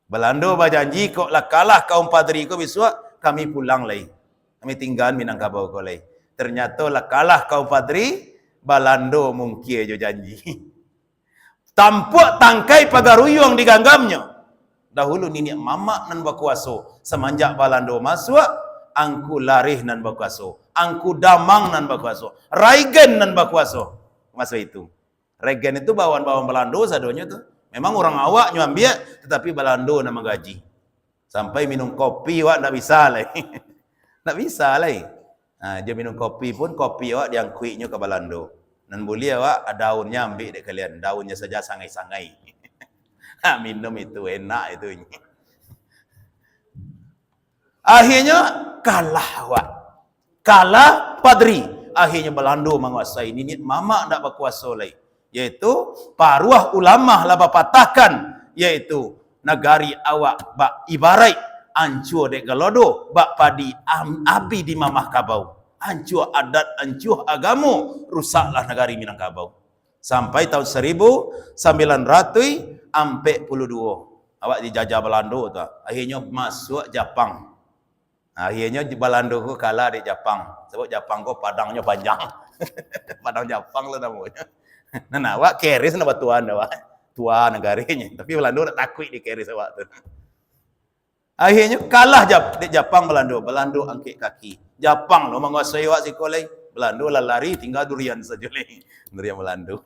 Belanda berjanji kok lah kalah kaum Padri ko besok kami pulang lagi. Kami tinggal Minangkabau ko lagi. Ternyata lah kalah kaum Padri, Belanda mungkin jo janji. Tampuk tangkai pagaruyung diganggamnya. Dahulu nini mamak nan berkuasa, semenjak Belanda masuk, angku larih nan berkuasa, angku damang nan berkuasa, Raigen nan berkuasa. Masa itu Regen itu bawaan-bawaan Belanda sadonya tu. Memang orang awak nyambil, tetapi Belanda nak menggaji. Sampai minum kopi awak tak bisa lah. Tak bisa lah. Dia minum kopi pun, kopi awak diangkuinya ke Belanda. Dan boleh awak daunnya ambil dek kalian. Daunnya saja sangai-sangai. Minum itu enak itu. Akhirnya kalah awak. Kalah Padri. Akhirnya Belanda menguasai. Nini mamak tak berkuasa lagi. Yaitu paruah ulama lah berpatahkan. Yaitu negari awak bak ibarat ancur dek galodo bak padi api di mamah kabau. Ancur adat, ancur agama, rusaklah negari Minangkabau. Sampai tahun 1942 awak dijajah Belanda tu. Akhirnya masuk Jepang. Akhirnya Belanda ku kalah di Jepang. Sebab Jepang ku padangnya panjang. Padang Jepang lah namanya. Nah, awak keris nak batuan awak. Tua negaranya. Tapi Belanda nak takut di keris awak tu. Akhirnya kalah di Jepang Belanda. Belanda angkit kaki. Jepang lo menguasai awak sekolai. Belanda lah lari tinggal durian saja lagi. Durian Belanda.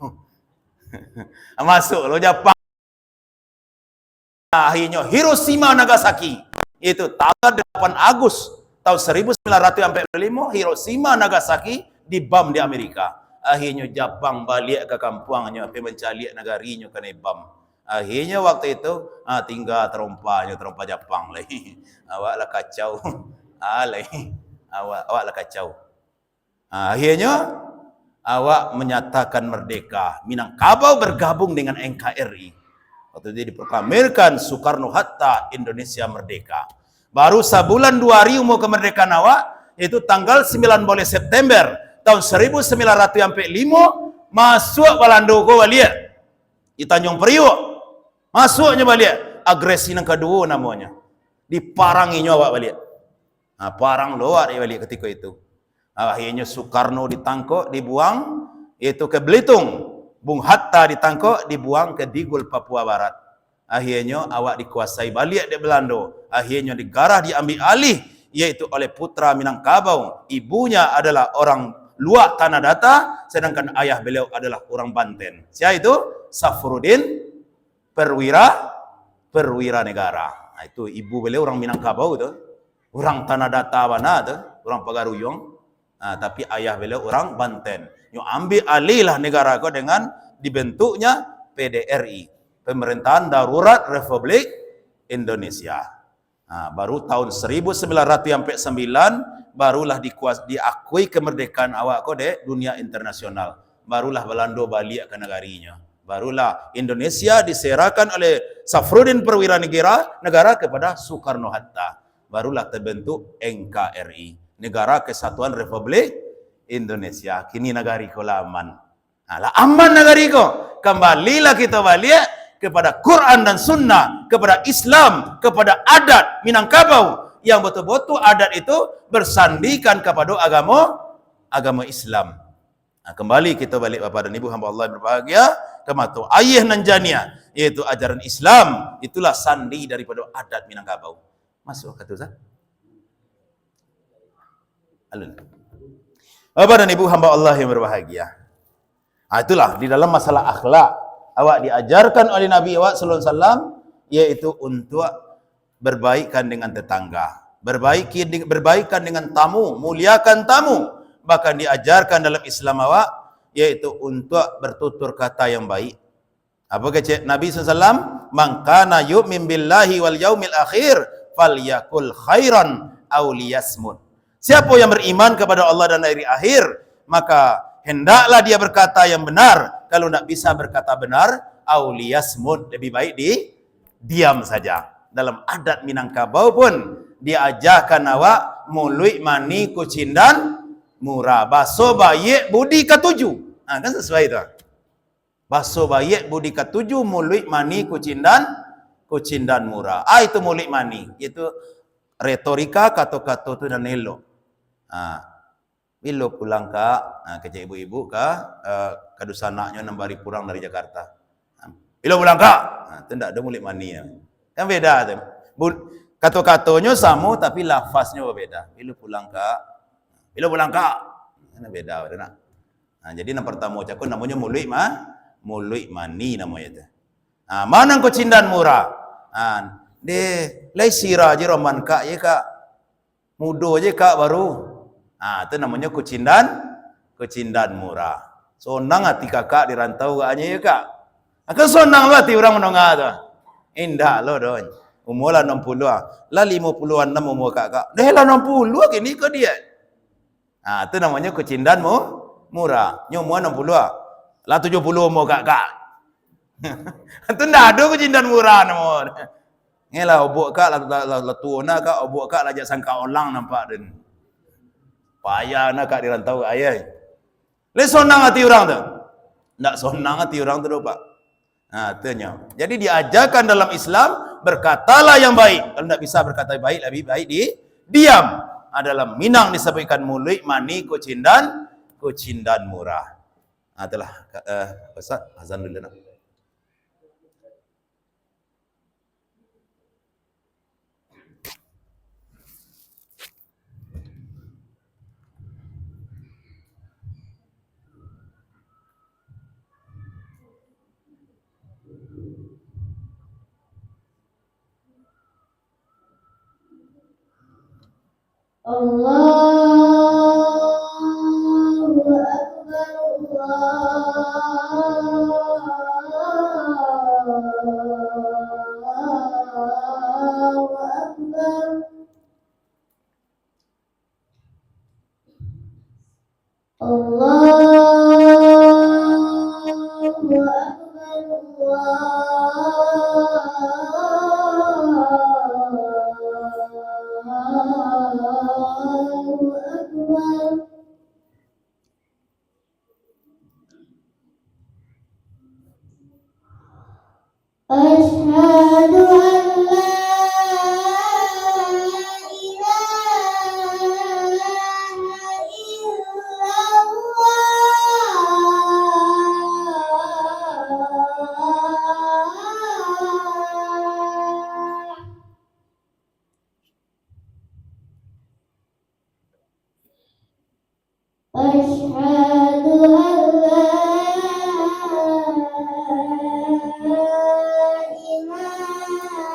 Masuk lo Jepang. Akhirnya Hiroshima Nagasaki. Itu tanggal 8 Agustus tahun 1945 Hiroshima Nagasaki dibom di Amerika. Akhirnya Jepang balik ke kampungnya, pergi mencari negarinya kena bom. Akhirnya waktu itu tinggal terompa Jepang lagi. Awak lah kacau. Awak lah kacau. Akhirnya awak menyatakan merdeka. Minangkabau bergabung dengan NKRI. Waktu itu diproklamirkan Soekarno-Hatta Indonesia merdeka. Baru sebulan 2 hari umur kemerdekaan awak, itu tanggal 19 September tahun 1945 masuk Belanda ko balik di Tanjung Priok. Masuknya balik, agresi yang kedua namanya. Diparanginya awak balik. Parang luar dia balik ketika itu. Akhirnya Soekarno ditangkap, dibuang itu ke Belitung. Bung Hatta ditangkap, dibuang ke Digul, Papua Barat. Akhirnya awak dikuasai balik di Belanda. Akhirnya negara diambil alih, yaitu oleh putra Minangkabau. Ibunya adalah orang luar Tanah Data, sedangkan ayah beliau adalah orang Banten. Siapa itu? Safruddin Perwira Negara. Itu ibu beliau orang Minangkabau tu. Orang Tanah Data mana tu? Orang Pagaruyung. Tapi ayah beliau orang Banten. Yang ambil alihlah negara kau dengan dibentuknya PDRI, Pemerintahan Darurat Republik Indonesia. Baru tahun 1909 barulah diakui kemerdekaan awak kau di dunia internasional. Barulah Belanda balik ke negarinya. Barulah Indonesia diserahkan oleh Safruddin Perwira Negara kepada Soekarno-Hatta. Barulah terbentuk NKRI, Negara Kesatuan Republik Indonesia. Kini negari ko aman. Aman negari ko. Kembalilah kita balik kepada Quran dan Sunnah, kepada Islam, kepada adat Minangkabau yang betul-betul adat itu bersandikan kepada agama agama Islam. Kembali kita balik Bapak dan Ibu hamba Allah yang berbahagia ke matu ayah nan jania, yaitu ajaran Islam. Itulah sandi daripada adat Minangkabau. Masuk kata Ustaz? Alun. Bapak dan Ibu hamba Allah yang berbahagia. Itulah di dalam masalah akhlak awak diajarkan oleh Nabi awak sallallahu alaihi wasallam, yaitu untuk berbaikan dengan tetangga, berbaikan dengan tamu, muliakan tamu. Bahkan diajarkan dalam Islam awak, yaitu untuk bertutur kata yang baik. Apa kata Nabi SAW? Man kana yu'min billahi wal yaumil akhir falyakul khairan aw liyasmut. Siapa yang beriman kepada Allah dan hari akhir, maka hendaklah dia berkata yang benar. Kalau tidak bisa berkata benar, aw liyasmut, lebih baik diam saja. Dalam adat Minangkabau pun diajarkan awak mului mani kucindan murah. Baso baik budi ketujuh. Kan sesuai itu. Baso baik budi ketujuh mului mani kucindan murah. Itu mului mani. Itu retorika kata-kata itu dan elok. Bila pulang ke ibu-ibu ke dusun anaknya nambari pulang dari Jakarta. Bila pulang itu tidak ada mului mani. Kan beda tu. Kata-katanya sama tapi lafaznya berbeda. Bila pulang kan beda betul tak? Jadi yang pertama ucapkan namanya mului mani namanya tu. Mana kau cindan murah? De lai sira je roman kak ye kak. Mudo je kak baru. Itu namanya kucindan murah. Sonang hati kakak di rantau kaknya ya kak. Akan sonang lah hati orang menengah tu. Indah lo don. Umur lah 60 lah. Lah 50-an umur kakak. Dah lah 60 kini ke dia. Itu namanya kucindan murah. Nya umur 60 lah. Lah 70 umur kakak. Itu ndak ada kucindan murah nomor. Ngelah obok kak lah tua nak kak obok kak lajak sangka orang nampak dan. Payah nak kak dirantau ayah. Le sonang hati orang tu. Ndak sonang hati orang tu Pak. Tanya. Jadi diajarkan dalam Islam berkatalah yang baik. Kalau tidak bisa berkata baik, lebih baik diam. Dalam Minang disebutkan mului mani kucindan murah. Itulah Ustaz azan dulu nak. Allahu Akbar, Allahu Akbar. Allahu Akbar, Allahu Akbar. Asyhadu an la ilaha illallah. Asyhadu an la ilaha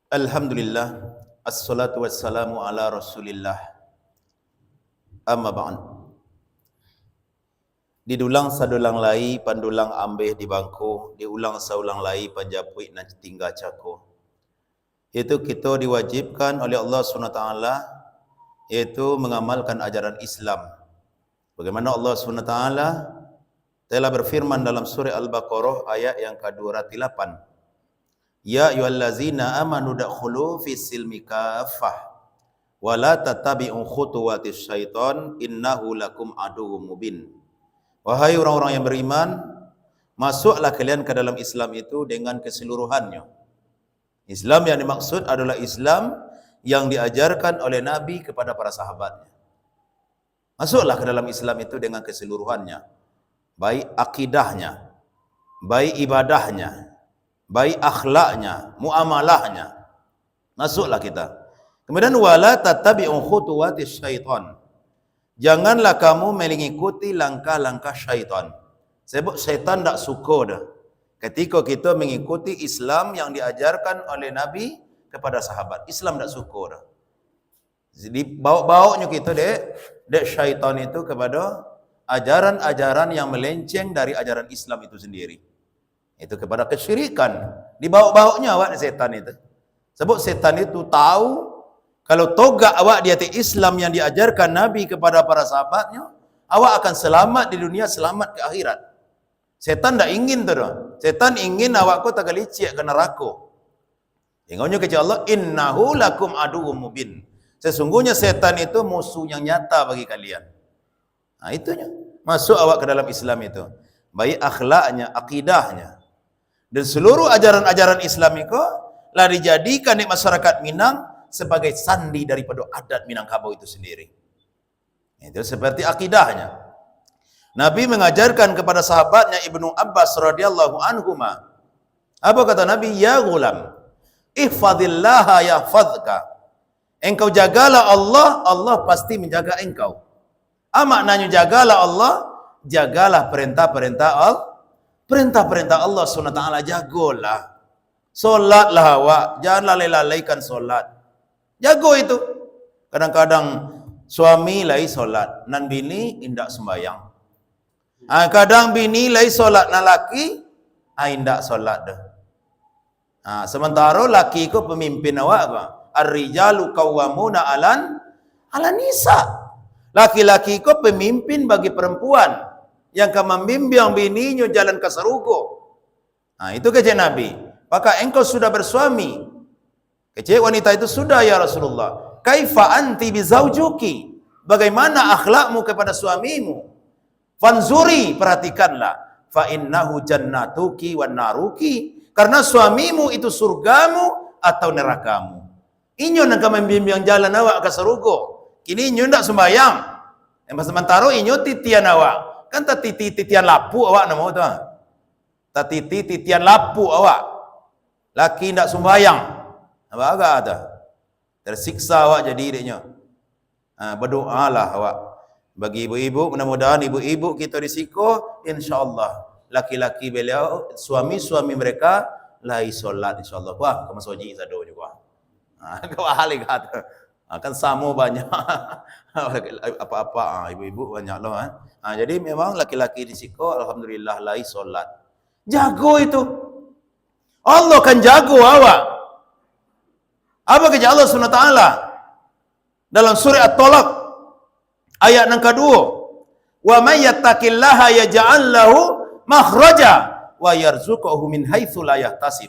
Alhamdulillah, assalatu wassalamu ala Rasulillah. Amma ba'd. Didulang sadulang lai pandulang ambeh di bangku, diulang saulang lai panjapuik nan tinggal cako. Itu kita diwajibkan oleh Allah SWT, yaitu mengamalkan ajaran Islam. Bagaimana Allah SWT telah berfirman dalam surah Al-Baqarah ayat yang ke-208. Ya ayyuhallazina amanu dakhulu fis silmi kaffah wa la tattabi'u khutuwatis syaitan innahu lakum aduwwum mubin. Wahai orang-orang yang beriman, masuklah kalian ke dalam Islam itu dengan keseluruhannya. Islam yang dimaksud adalah Islam yang diajarkan oleh Nabi kepada para sahabatnya. Masuklah ke dalam Islam itu dengan keseluruhannya, baik akidahnya, baik ibadahnya, baik akhlaknya, muamalahnya. Masuklah kita. Kemudian wala tattabi'u khutuwatis syaitan. Janganlah kamu mengikuti langkah-langkah syaitan. Sebab syaitan tak suka dah ketika kita mengikuti Islam yang diajarkan oleh Nabi kepada sahabat. Islam tak suka dah. Jadi bawa-bawanya kita dek syaitan itu kepada ajaran-ajaran yang melenceng dari ajaran Islam itu sendiri. Itu kepada kesyirikan. Dibawa-bawanya awak setan itu. Sebab setan itu tahu kalau togak awak di atas Islam yang diajarkan Nabi kepada para sahabatnya, awak akan selamat di dunia, selamat ke akhirat. Setan tak ingin tu dah. Setan ingin awak kau tak licik ke neraka. Tengoknya kata Allah, innahu lakum aduwwum mubin. Sesungguhnya setan itu musuh yang nyata bagi kalian. Nah, itunya. Masuk awak ke dalam Islam itu. Baik akhlaknya, akidahnya. Dan seluruh ajaran-ajaran Islam itu lah dijadikan di masyarakat Minang sebagai sandi daripada adat Minangkabau itu sendiri. Itu seperti akidahnya. Nabi mengajarkan kepada sahabatnya Ibnu Abbas radhiyallahu anhuma. Apa kata Nabi? Ya gulam, ihfadillaha yahfazka. Engkau jagalah Allah, Allah pasti menjaga engkau. Apa maknanya jagalah Allah? Jagalah perintah-perintah Allah. Perintah-perintah Allah SWT jagalah. Solatlah awak, janganlah lalaikan solat. Jago itu. Kadang-kadang suami lai solat, nan bini indak sembayang. Kadang bini lai solat, nan laki indak solat dah. Sementara laki ku pemimpin awak apa? Ar-rijalu qawwamuna 'ala nisa. Laki-laki ku pemimpin bagi perempuan yang akan membimbing bininya jalan ke surga. Itu kata Nabi. Maka engkau sudah bersuami. Kecil wanita itu sudah ya Rasulullah. Kaifa anti bizaujuki? Bagaimana akhlakmu kepada suamimu? Fanzuri, perhatikanlah. Fa innahu jannatuki wan naruki. Karena suamimu itu surgamu atau nerakamu. Inyo nak membimbing jalan awak ke surga. Kini inyo ndak sembayang. Yang sementara inyo titian awak. Kan tak titian lapu awak nama tu. Tak titian lapu awak. Laki ndak sembayang. Apa agak ada? Tersiksa awak jadi dirinya. Berdoalah awak. Bagi ibu-ibu, mudah-mudahan ibu-ibu kita risiko, insya-Allah laki-laki beliau, suami-suami mereka lai solat insya-Allah. Wah, kamu soji sado juga. Kau ahli kata. Kan sama banyak. Apa-apa ibu-ibu banyak loh. Jadi memang laki-laki risiko alhamdulillah lai solat. Jago itu. Allah kan jago awak. Apa kata Allah SWT dalam surah At-Talaq ayat yang kedua? Wa may yattaqillaha yaj'al lahu makhraja wa yarzuquhu min haitsu la yahtasib.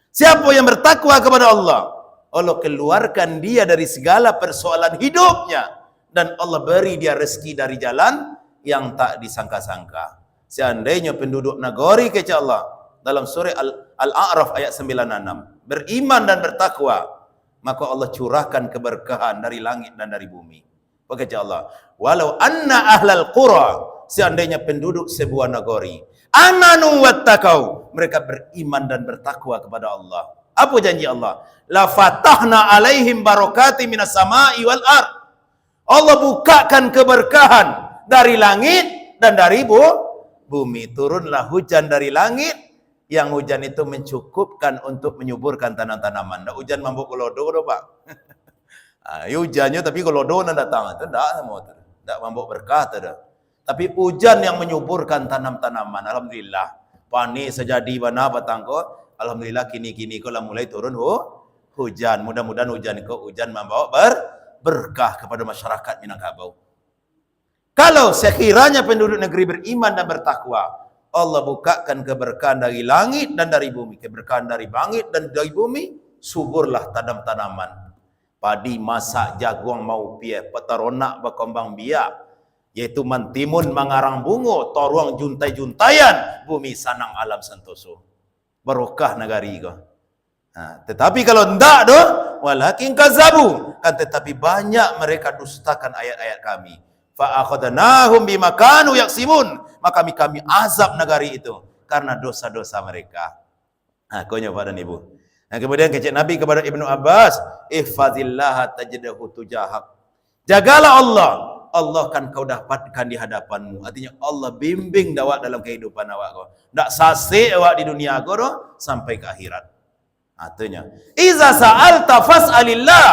Siapa yang bertakwa kepada Allah, Allah keluarkan dia dari segala persoalan hidupnya dan Allah beri dia rezeki dari jalan yang tak disangka-sangka. Seandainya penduduk negeri kata Allah dalam surah Al-A'raf ayat 96 beriman dan bertakwa, maka Allah curahkan keberkahan dari langit dan dari bumi. Kata Allah, walau anna ahlal qura, seandainya penduduk sebuah negeri, amanu wattaqau, mereka beriman dan bertakwa kepada Allah. Apa janji Allah? La fatahna alaihim barakati minas sama'i wal ard. Allah bukakan keberkahan dari langit dan dari bumi. Turunlah hujan dari langit Yang hujan itu mencukupkan untuk menyuburkan tanam-tanaman. Ndak hujan mambuk kolodo doh, Pak. Hujannya tapi kolodo nak datang itu ndak semua tu. Ndak mambuk berkah tu dah. Tapi hujan yang menyuburkan tanam-tanaman. Alhamdulillah. Pani sejadi bana batang ko. Alhamdulillah kini-kini ko lah mulai turun hujan. Mudah-mudahan hujan membawa berkah kepada masyarakat Minangkabau. Kalau sekiranya penduduk negeri beriman dan bertakwa, Allah bukakan keberkahan dari langit dan dari bumi. Keberkahan dari langit dan dari bumi, suburlah tanam-tanaman. Padi, masak, jagung, mau pia, petaronak, berkembang biak. Yaitu mantimun, mangarang bungo, toruang juntai-juntayan, bumi sanang alam sentoso. Barokah negari ko. Tetapi kalau ndak doh, walakin kazabu. Tetapi banyak mereka dustakan ayat-ayat kami. Fa akhadnahum bima kanu yaksimun, maka kami azab negari itu karena dosa-dosa mereka. Konya pada Ibu. Kemudian kecek Nabi kepada Ibnu Abbas, ihfazillah tajidhu tujahak. Jagalah Allah, Allah kan kau dapatkan di hadapanmu. Artinya Allah bimbing awak dalam kehidupan awak kau. Ndak sasik awak di dunia kau doh sampai ke akhirat. Artinya, iza sa'alta fas'alillah.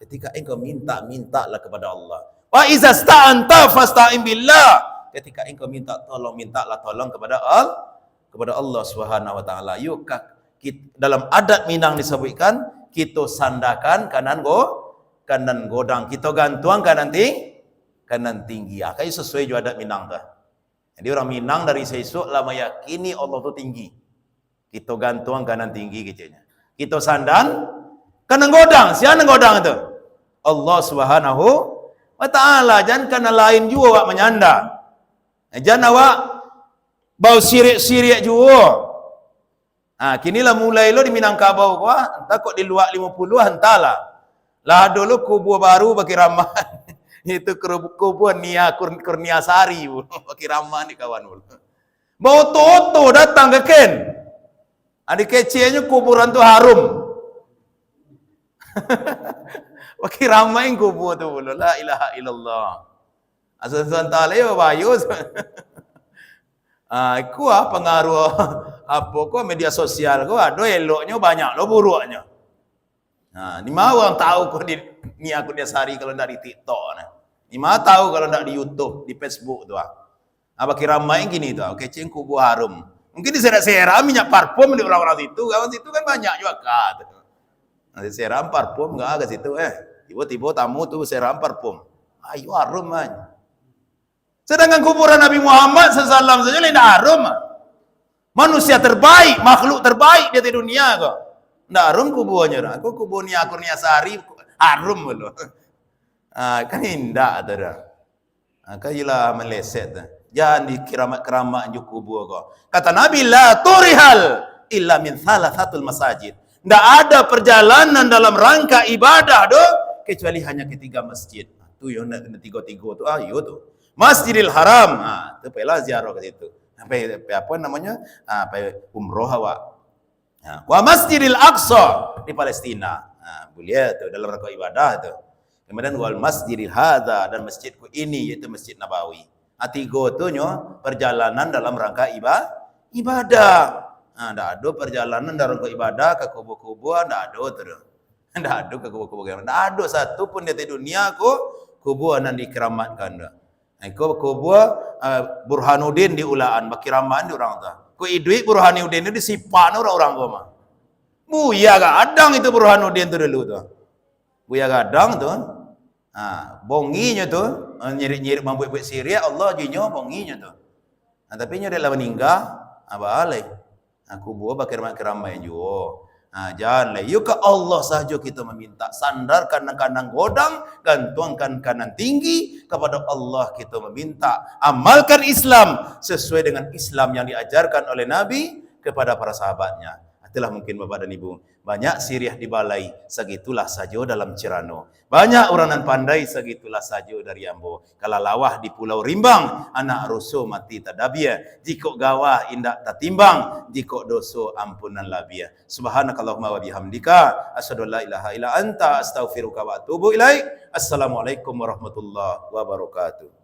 Ketika engkau mintalah kepada Allah. Wa iza sta'anta fasta'in billah. Ketika engkau mintalah tolong kepada Allah Subhanahu wa taala. Yuk dalam adat Minang disebutkan, kita sandakan kanan godang, kita gantuang kanan tinggi. Kayak sesuai juga adat Minang dah. Jadi orang Minang dari sesuk lah meyakini Allah tu tinggi. Kita gantuang kanan tinggi kecilnya. Kita sandan kanan godang. Siapa godang itu? Allah Subhanahu wa ta'ala. Jangan kena lain juga awak menyanda. Jangan awak bau sirik-sirik juga. Kinilah mulai lo di Minangkabau ko, entah kok di luar 50 entahlah. Lah dulu kubur baru bagi ramah. Itu kubur Kurniasari bagi ramah ni kawan ul. Bau toto datang ke Ken. Adik kecilnya kuburan tu harum. Bagi ramah yang kubur tu bulu. La ilaha illallah. Asal-asal taleo bayus. Aku pengaruh apa ko media sosial ko ada eloknya banyak lo buruknya. Ni mau orang tahu ko ni aku dia sari kalau ndak di TikTok nah. Ni mau tahu kalau ndak di YouTube, di Facebook tu apa kira main gini tu. Kecing kubu harum. Mungkin diserak-serak minyak parfum di orang-orang situ. Kawan situ kan banyak juga kat. Nanti seram parfum enggak ke situ tiba-tiba tamu tu seram parfum. Ayo harum man. Sedangkan kuburan Nabi Muhammad SAW saja lain harum. Manusia terbaik, makhluk terbaik di dunia kok. Ndak harum kuburannya. Aku kuburnya Kurniasari harum loh. Kan indah tu dah. Kajilah meleset. Jangan dikeramat-keramat ju kubur kok. Kata Nabi la turihal illa min thalathatul masajid. Ndak ada perjalanan dalam rangka ibadah doh kecuali hanya ketiga masjid. Tu yang nak kena tiga-tiga tu. Yo tu. Masjidil Haram, tu pelah ziarah ke situ. Apa namanya? Umroh awak. Wa Masjidil Aqsa di Palestina. Boleh tu dalam rangka ibadah tu. Kemudian wal Masjidil Hadza dan masjidku ini yaitu Masjid Nabawi. Tiga tu nyo perjalanan dalam rangka ibadah. Ndak ada perjalanan dalam rangka ibadah ke kubur-kubur, ndak ada tu. Ndak ada ke kubur-kubur. Ndak ada satu pun di dunia kubur nan dikeramatkan dah. Kubur Burhanuddin di Ulaan, baki ramaan di orang tu. Ku idui Burhanuddin itu disipan orang-orang ko mah. Buya gadang itu Burhanuddin tu dulu tu. Buya gadang tu. Bonginya tu, nyirik-nyirik mampu-mampu Syria, Allah jinyo bonginya tu. Tapi nya dia lah meninggal, apa alai. Kubur baki ramai juga. Janganlah, yuk ke Allah sahaja kita meminta. Sandarkan kanan godang, gantuangkan kanan tinggi, kepada Allah kita meminta. Amalkan Islam sesuai dengan Islam yang diajarkan oleh Nabi kepada para sahabatnya. Itulah mungkin Bapak dan Ibu. Banyak siriah di balai, segitulah saja dalam Cirano. Banyak orang nan pandai, segitulah saja dari Ambo. Kalau lawah di Pulau Rimbang, anak rusuh mati tadabia. Jika gawah indak tatimbang, jika dosa ampunan labia. Subhanakallahumma wa bihamdika, asyhadu an la ilaha illa anta, astaghfiruka wa atubu ilaik. Assalamualaikum warahmatullahi wabarakatuh.